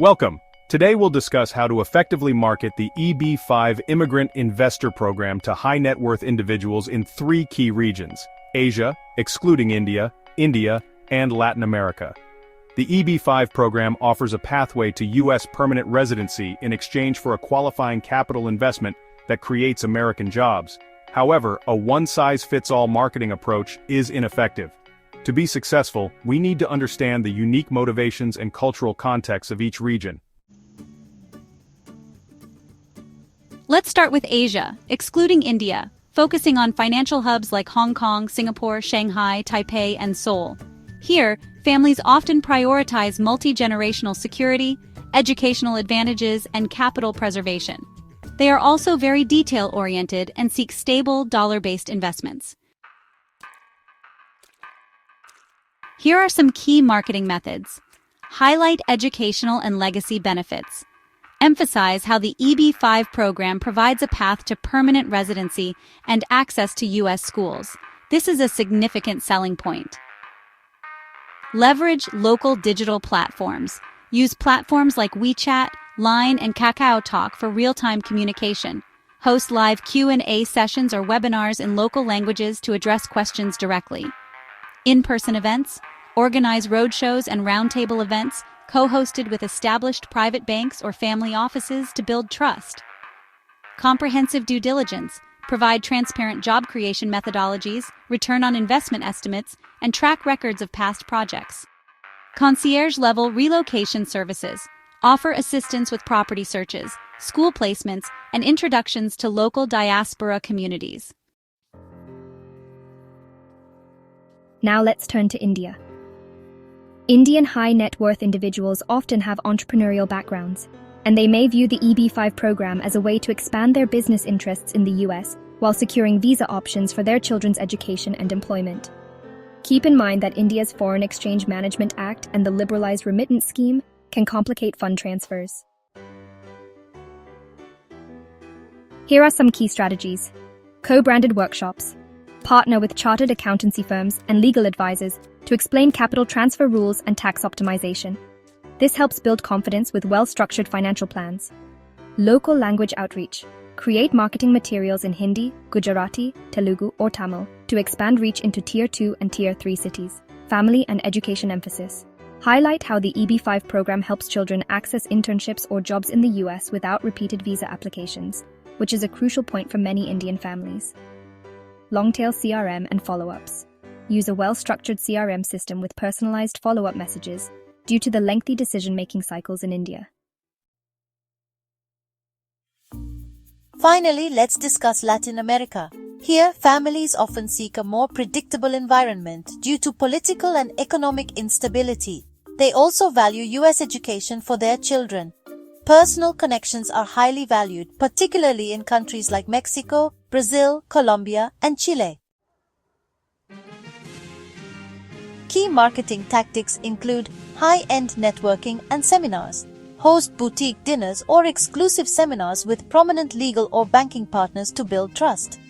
Welcome. Today we'll discuss how to effectively market the EB-5 Immigrant Investor Program to high-net-worth individuals in 3 key regions: Asia, excluding India, and Latin America. The EB-5 program offers a pathway to U.S. permanent residency in exchange for a qualifying capital investment that creates American jobs. However, a one-size-fits-all marketing approach is ineffective. To be successful, we need to understand the unique motivations and cultural contexts of each region. Let's start with Asia, excluding India, focusing on financial hubs like Hong Kong, Singapore, Shanghai, Taipei, and Seoul. Here, families often prioritize multi-generational security, educational advantages, and capital preservation. They are also very detail-oriented and seek stable, dollar-based investments. Here are some key marketing methods. Highlight educational and legacy benefits. Emphasize how the EB-5 program provides a path to permanent residency and access to U.S. schools. This is a significant selling point. Leverage local digital platforms. Use platforms like WeChat, Line, and KakaoTalk for real-time communication. Host live Q&A sessions or webinars in local languages to address questions directly. In-person events. Organize roadshows and roundtable events, co-hosted with established private banks or family offices to build trust. Comprehensive due diligence. Provide transparent job creation methodologies, return on investment estimates, and track records of past projects. Concierge-level relocation services. Offer assistance with property searches, school placements, and introductions to local diaspora communities. Now let's turn to India. Indian high-net-worth individuals often have entrepreneurial backgrounds, and they may view the EB-5 program as a way to expand their business interests in the US while securing visa options for their children's education and employment. Keep in mind that India's Foreign Exchange Management Act and the liberalized remittance scheme can complicate fund transfers. Here are some key strategies. Co-branded workshops. Partner with chartered accountancy firms and legal advisors to explain capital transfer rules and tax optimization. This helps build confidence with well-structured financial plans. Local language outreach. Create marketing materials in Hindi, Gujarati, Telugu, or Tamil to expand reach into Tier 2 and Tier 3 cities. Family and education emphasis. Highlight how the EB-5 program helps children access internships or jobs in the US without repeated visa applications, which is a crucial point for many Indian families. Long-tail CRM and follow-ups. Use a well-structured CRM system with personalized follow-up messages due to the lengthy decision-making cycles in India. Finally, let's discuss Latin America. Here, families often seek a more predictable environment due to political and economic instability. They also value US education for their children. Personal connections are highly valued, particularly in countries like Mexico, Brazil, Colombia, and Chile. Key marketing tactics include high-end networking and seminars. Host boutique dinners or exclusive seminars with prominent legal or banking partners to build trust.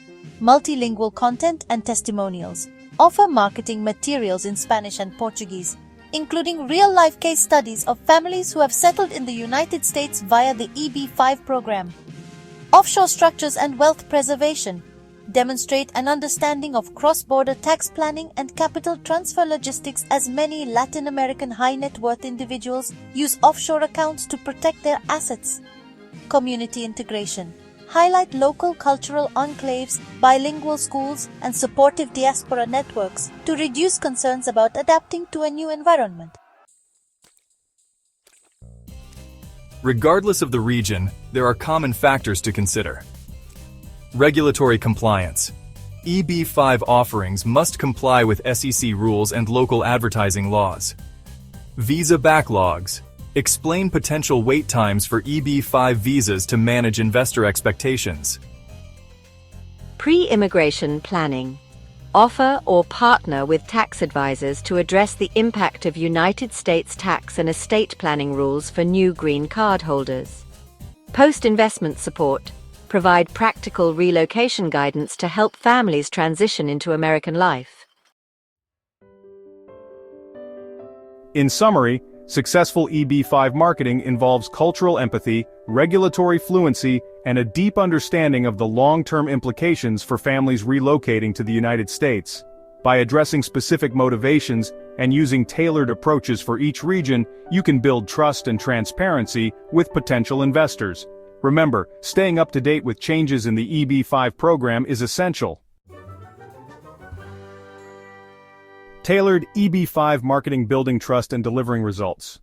Multilingual content and testimonials. Offer marketing materials in Spanish and Portuguese, including real-life case studies of families who have settled in the United States via the EB-5 program. Offshore structures and wealth preservation. Demonstrate an understanding of cross-border tax planning and capital transfer logistics, as many Latin American high-net-worth individuals use offshore accounts to protect their assets. Community integration. Highlight local cultural enclaves, bilingual schools, and supportive diaspora networks to reduce concerns about adapting to a new environment. Regardless of the region, there are common factors to consider. Regulatory compliance. EB-5 offerings must comply with SEC rules and local advertising laws. Visa backlogs. Explain potential wait times for EB-5 visas to manage investor expectations. Pre-immigration planning. Offer or partner with tax advisors to address the impact of United States tax and estate planning rules for new green card holders. Post-investment support. Provide practical relocation guidance to help families transition into American life. In summary, Successful EB-5 marketing involves cultural empathy, regulatory fluency, and a deep understanding of the long-term implications for families relocating to the United States. By addressing specific motivations and using tailored approaches for each region, you can build trust and transparency with potential investors. Remember, staying up to date with changes in the EB-5 program is essential. Tailored EB-5 marketing, building trust and delivering results.